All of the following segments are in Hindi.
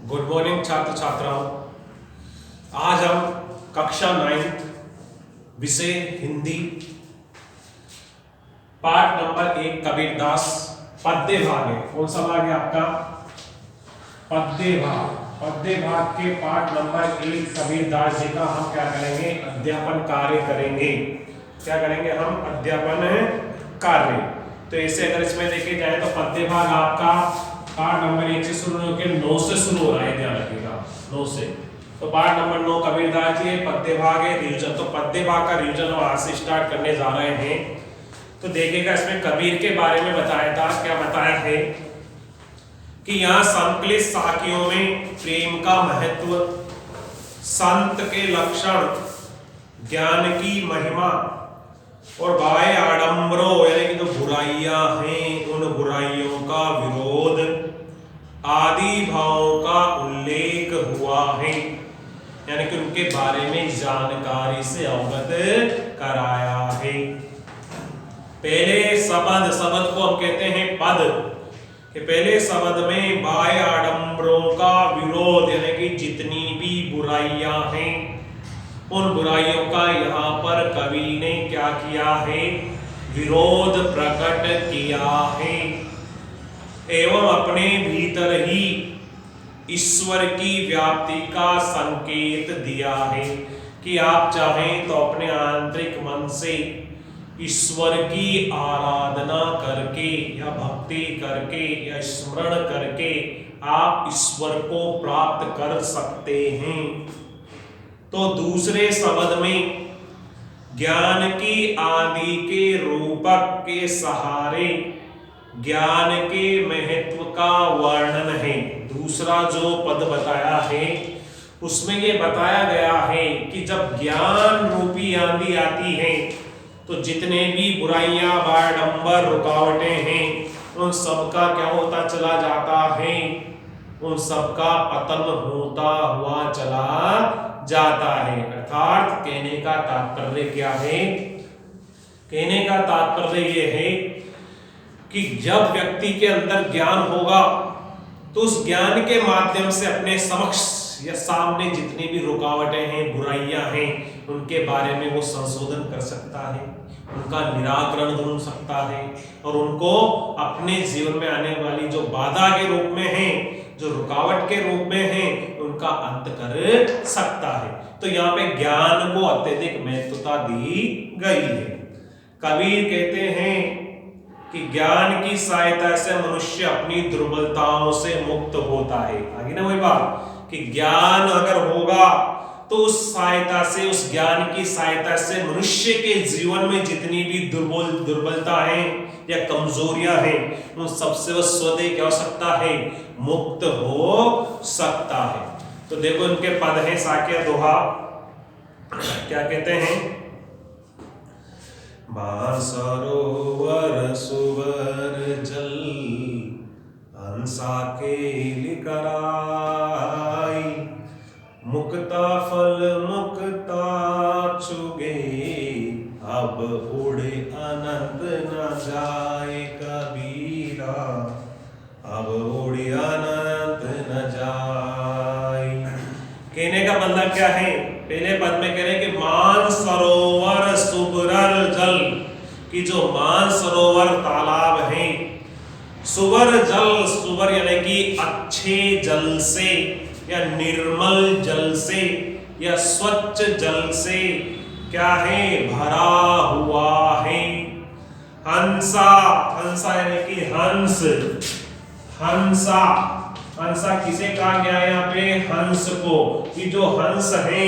गुड मॉर्निंग छात्र छात्राओं। आज हम कक्षा 9 विषय हिंदी पाठ नंबर 1 कबीरदास पद्य भाग है। कौन सा भाग है आपका? पद्य भाग। पद्य भाग के पाठ नंबर 1 कबीरदास जी का हम क्या करेंगे? अध्यापन कार्य करेंगे। क्या करेंगे हम? अध्यापन कार्य। तो ऐसे अगर इसमें देखे जाए तो पद्य भाग आपका पाठ नंबर 1 से शुरू होकर 9 से शुरू हो रहा है, ध्यान रखिएगा 9 से। तो पाठ नंबर 9 कबीरदास जी पद्य भाग है, रिवीजन। तो पद्य भाग का रिवीजन हम आज से स्टार्ट करने जा रहे हैं। तो देखिएगा इसमें कबीर के बारे में बताया था। क्या बताया है कि यहाँ संकलित साखियों में प्रेम का महत्व, संत के लक्षण, ज्ञान की महिमा और बाह्य आडंबरों यानी कि जो बुराइयां हैं उन बुराइयों का विरोध आदि भावों का उल्लेख हुआ है, यानी कि उनके बारे में जानकारी से अवगत कराया है। पहले शब्द को हम कहते हैं पद कि पहले शब्द में बाह्य आडंबरों का विरोध यानी कि जितनी भी बुराइयां हैं उन बुराइयों का यहाँ पर कवि ने क्या किया है? विरोध प्रकट किया है एवं अपने भीतर ही ईश्वर की व्याप्ति का संकेत दिया है कि आप चाहें तो अपने आंतरिक मन से ईश्वर की आराधना करके या भक्ति करके या स्मरण करके आप ईश्वर को प्राप्त कर सकते हैं। तो दूसरे शब्द में ज्ञान की आदि के रूपक के सहारे ज्ञान के महत्व का वर्णन है। दूसरा जो पद बताया है उसमें ये बताया गया है कि जब ज्ञान रूपी आंधी आती है तो जितने भी बुराइयां, बाडंबर, रुकावटें हैं उन सबका क्या होता चला जाता है? उन सबका पतन होता हुआ चला जाता है। अर्थात कहने का तात्पर्य क्या है? कहने का तात्पर्य यह है कि जब व्यक्ति के अंदर ज्ञान होगा तो उस ज्ञान के माध्यम से अपने समक्ष या सामने जितनी भी रुकावटें हैं, बुराइयां हैं, उनके बारे में वो संशोधन कर सकता है, उनका निराकरण ढूंढ सकता है और उनको अपने जीवन में आने वाली जो बाधा के रूप में है, जो रुकावट के रूप में है, उनका अंत कर सकता है। तो यहाँ पे ज्ञान को अत्यधिक महत्वता दी गई है। कबीर कहते हैं कि ज्ञान की सहायता से मनुष्य अपनी दुर्बलताओं से मुक्त होता है। आगे ना वही बात कि ज्ञान अगर होगा तो उस सहायता से, उस ज्ञान की सहायता से मनुष्य के जीवन में जितनी भी दुर्बलता है या कमजोरियां हैं उन सबसे वह स्वतः क्या हो सकता है? मुक्त हो सकता है। तो देखो इनके पद है साक्य दोहा। क्या कहते हैं? मानसरोवर सुवर जल हंसा केलि कराई, मुक्ता फल मुक्ता चुगे अब उड़े अनंत न जाए कबीरा, अब उड़े अनंत न जाए। कहने का मतलब क्या है? पहले पद में कह रहे कि मान सरोवर सुबरल जल, कि जो मान सरोवर तालाब है, सुवर जल, सुवर यानी कि अच्छे जल से या निर्मल जल से या स्वच्छ जल से क्या है? भरा हुआ है। हंसा, हंसा यानी कि हंस, हंसा, हंसा किसे कहा गया है यहाँ पे? हंस को। कि जो हंस है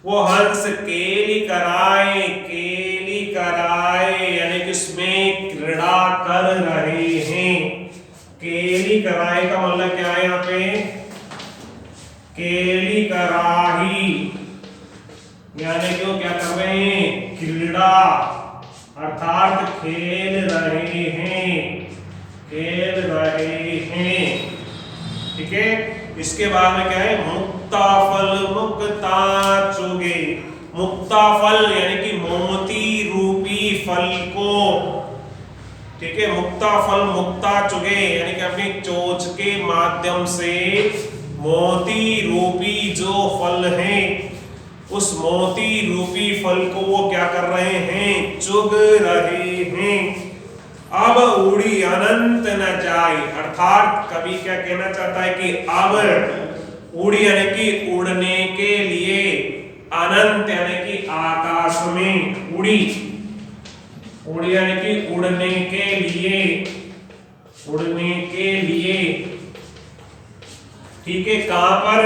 वो हंस केली कराए, केली कराए यानी कि उसमें क्रीड़ा कर रहे हैं। केली कराए का मतलब क्या है यहाँ पे? केली कराही यानी कि वो क्या कर रहे हैं? क्रीड़ा, अर्थात खेल रहे हैं, खेल रहे हैं। ठीक है। इसके बाद में क्या है? मुक्ता फल मुक्ता चुगे, मुक्ता फल यानी कि मोती रूपी फल को, ठीक है, मुक्ता फल मुक्ता चुगे यानी कि अपनी चोंच के माध्यम से मोती रूपी जो फल है, उस मोती रूपी फल को वो क्या कर रहे हैं, चुग रहे हैं। अब उड़ी अनंत न जाए, अर्थात कवि क्या कहना चाहता है कि अब उड़ी यानी कि उड़ने के लिए, अनंत यानी कि आकाश में, उड़ी उड़ी यानी कि उड़ने के लिए, उड़ने के लिए, ठीक है। कहां पर,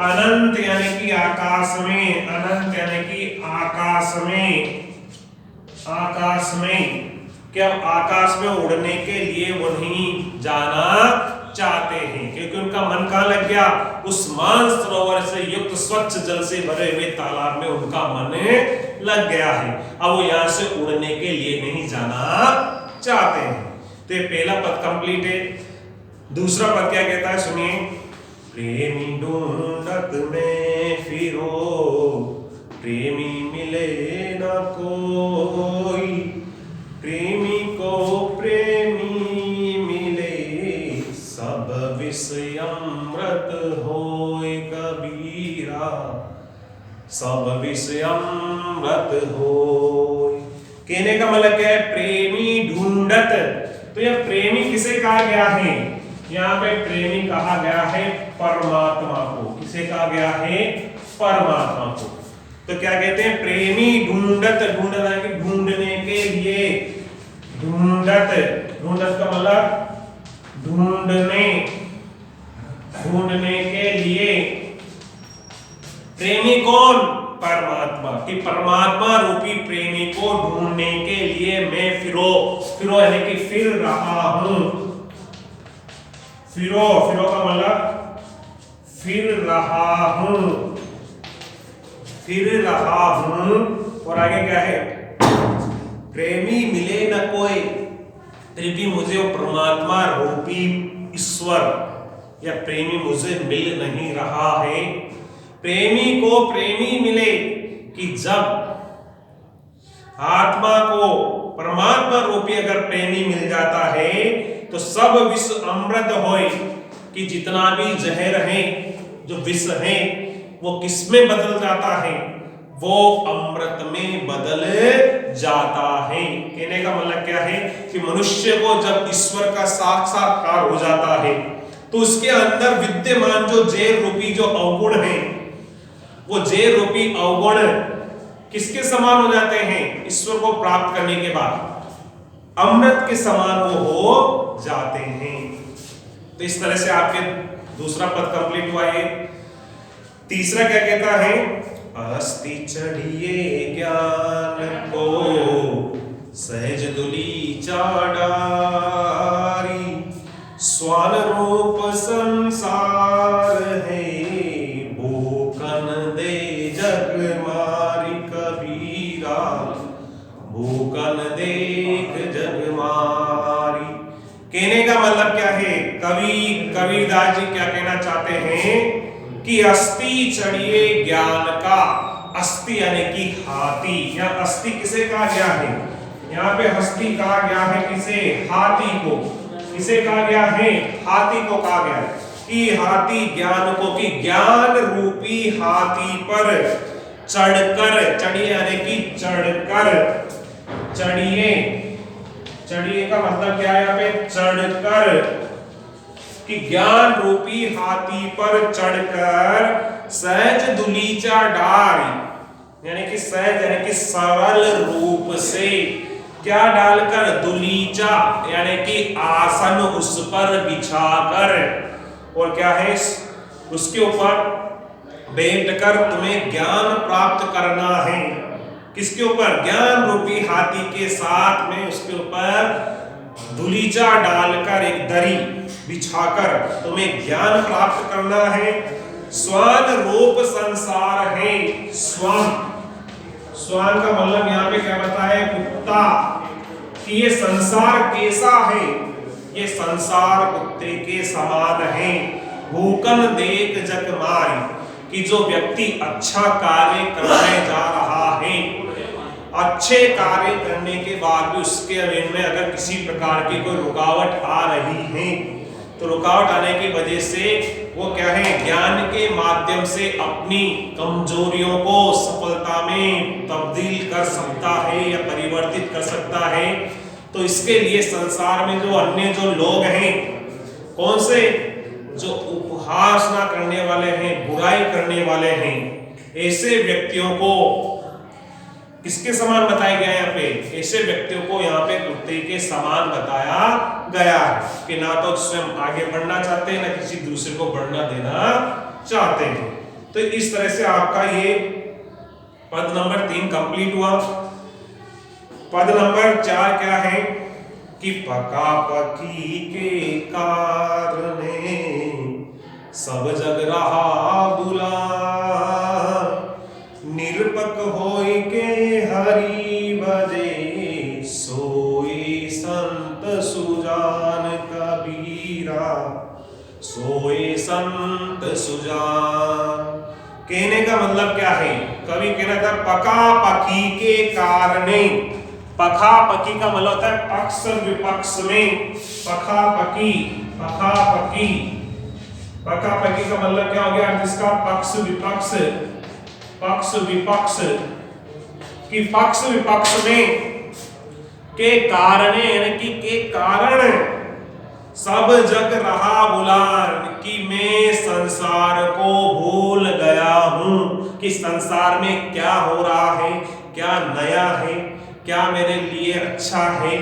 अनंत यानी कि आकाश में, अनंत यानी कि आकाश में, आकाश में, क्या आकाश में उड़ने के लिए वो नहीं जाना चाहते हैं, क्योंकि उनका मन कहां लग गया, उस मानसरोवर से युक्त स्वच्छ जल से भरे हुए तालाब में उनका मन लग गया है। अब वो यहां से उड़ने के लिए नहीं जाना चाहते हैं। तो ये पहला पद कंप्लीट है। दूसरा पद क्या कहता है, सुनिए। प्रेमी ढूंढत में फिरो, प्रेमी मिले न कोई, प्रेमी को प्रेमी मिले, सब विषय अमृत होए कबीरा, सब विषय अमृत होए। कहने का मतलब क्या है, प्रेमी ढूंढत। तो यह प्रेमी किसे कहा गया है, यहाँ पे प्रेमी कहा गया है परमात्मा को। किसे कहा गया है, परमात्मा को। तो क्या कहते हैं, प्रेमी ढूंढत, ढूंढना है कि ढूंढने के लिए, ढूंढत, ढूंढत का मतलब ढूंढने, ढूंढने के लिए। प्रेमी कौन, परमात्मा, कि परमात्मा रूपी प्रेमी को ढूंढने के लिए मैं फिरो, फिरो यानी कि फिर रहा हूं, फिरो, फिरो का मतलब फिर रहा हूं, फिर रहा हूं। और आगे क्या है, प्रेमी मिले न कोई, फिर भी मुझे वो परमात्मा रूपी ईश्वर या प्रेमी मुझे मिल नहीं रहा है। प्रेमी को प्रेमी मिले, कि जब आत्मा को परमात्मा रूपी अगर प्रेमी मिल जाता है तो सब विष अमृत होए, कि जितना भी जहर है, जो विष है, वो किस में बदल जाता है, वो अमृत में बदल जाता है। कहने का मतलब क्या है कि मनुष्य को जब ईश्वर का साक्षात्कार हो जाता है तो उसके अंदर विद्यमान जो जैर रूपी जो अवगुण है, वो जैर रूपी अवगुण किसके समान हो जाते हैं, ईश्वर को प्राप्त करने के बाद अमृत के समान वो हो जाते हैं। तो इस तरह से आपके दूसरा पद कंप्लीट हुआ है। तीसरा क्या कहता है, अस्थि चढ़िए ज्ञान को सहज दुली चाडारी, स्वान रूप संसार है, भूखन दे जग मारी कबीरा, भूखन देख जग मारी। कहने का मतलब क्या है, कबीरदास जी क्या कहना चाहते हैं कि अस्थि चढ़िए ज्ञान का, अस्थि यानी कि हाथी, या अस्थि किसे कहा गया है, यहाँ पे हस्ती कहा गया है किसे, हाथी को। किसे कहा गया है, हाथी को कहा गया है कि हाथी ज्ञान को, कि ज्ञान रूपी हाथी पर चढ़कर, चढ़िए यानी कि चढ़कर, चढ़िए, चढ़िए का मतलब क्या है यहाँ पे, चढ़कर, कि ज्ञान रूपी हाथी पर चढ़कर सहज दुलीचा डारी, यानी कि सहज यानी कि सरल रूप से, क्या डालकर, दुलीचा यानी कि आसन उस पर बिछाकर, और क्या है उसके ऊपर बैठकर तुम्हें ज्ञान प्राप्त करना है। किसके ऊपर, ज्ञान रूपी हाथी के साथ में उसके ऊपर दुलीचा डालकर एक दरी बिछाकर तुम्हें ज्ञान प्राप्त करना है। स्वान रूप संसार है, स्वान, स्वान का मतलब यहाँ पे क्या बताया, कुत्ता, कि ये संसार कैसा है, ये संसार कुत्ते के समान है। भूकन देख जग मारी, कि जो व्यक्ति अच्छा कार्य करने जा रहा है, अच्छे कार्य करने के बाद भी उसके में अगर किसी प्रकार की कोई रुकावट आ रही है तो रुकावट आने की वजह से वो क्या है, ज्ञान के माध्यम से अपनी कमजोरियों को सफलता में तब्दील कर सकता है या परिवर्तित कर सकता है। तो इसके लिए संसार में जो अन्य जो लोग हैं, कौन से, जो उपहास ना करने वाले हैं, बुराई करने वाले हैं, ऐसे व्यक्तियों को किसके समान बताया गया है यहाँ पे, ऐसे व्यक्तियों को यहाँ पे कुत्ते के समान बताया गया है कि ना तो स्वयं आगे बढ़ना चाहते हैं, ना किसी दूसरे को बढ़ना देना चाहते हैं। तो इस तरह से आपका ये पद नंबर 3 कंप्लीट हुआ। पद नंबर 4 क्या है कि पका पकी के कारणे सब जग रहा बुला, निरपक होय के हरि भजे, सोए संत सुजान कबीरा, सोए संत सुजान। कहने का मतलब क्या है, कवि कहना था पका पकी के कारणे। पका पकी का मतलब होता है पक्ष विपक्ष में, पका पकी, पका पकी, पका पकी का मतलब क्या हो गया, जिसका पक्ष विपक्ष, पक्ष विपक्ष की पक्ष विपक्ष में के कारण, यानी कि के कारण सब जग रहा बुलान, कि मैं संसार को भूल गया हूं कि संसार में क्या हो रहा है, क्या नया है, क्या मेरे लिए अच्छा है,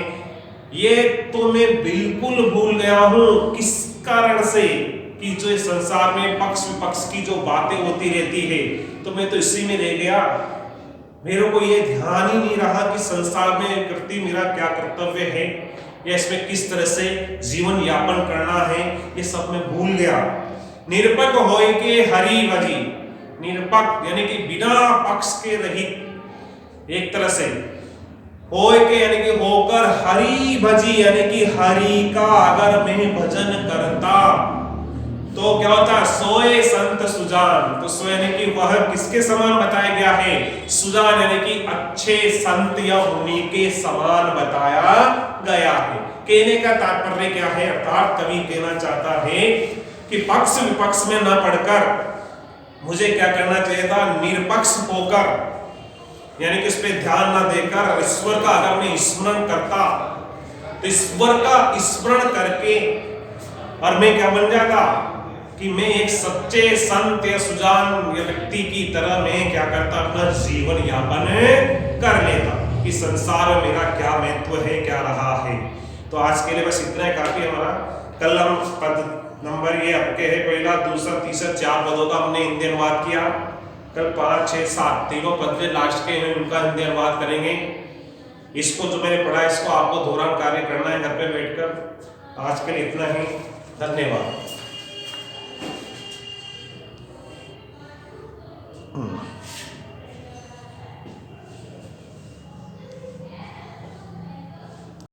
ये तो मैं बिल्कुल भूल गया हूं। किस कारण से, कि जो संसार में पक्ष विपक्ष की जो बातें होती रहती है, तो मैं तो इसी में रह गया, मेरे को ये ध्यान ही नहीं रहा कि संसार में कृति मेरा क्या कर्तव्य है या इसमें किस तरह से जीवन यापन करना है, ये सब मैं भूल गया। निरपक होय के हरि भजी, निरपक यानी कि बिना पक्ष के रहित, एक तरह से होय के यानी कि होकर, हरि भजी यानी कि हरि का अगर मैं भजन करता तो क्या होता, सोए संत सुजान। तो सो यानी कि वह किसके समान बताया गया है, सुजान यानी कि अच्छे संत या मुनि के समान बताया गया है। कहने का तात्पर्य क्या है, अर्थात कवि कहना चाहता है कि पक्ष विपक्ष में न पढ़कर मुझे क्या करना चाहिए था, निरपक्ष होकर, यानी कि इस पे ध्यान न देकर ईश्वर का अगर मैं स्मरण करता तो ईश्वर का स्मरण करके और मैं क्या बन जाता कि मैं एक सच्चे संत या सुजान या व्यक्ति की तरह मैं क्या करता, अपना जीवन यापन कर लेता कि संसार में मेरा क्या महत्व है, क्या रहा है। तो आज के लिए बस इतना ही काफी हमारा। कल हम पद नंबर ये आपके है पहला, दूसरा, तीसरा, 4 पदों का हमने हिंदी अनुवाद किया। कल 5, 6, 7 तीनों पद में लास्ट के हैं, उनका हिंदी अनुवाद करेंगे। इसको जो मैंने पढ़ा इसको आपको दोहरान कार्य करना है घर पे बैठकर। आज के लिए इतना ही, धन्यवाद।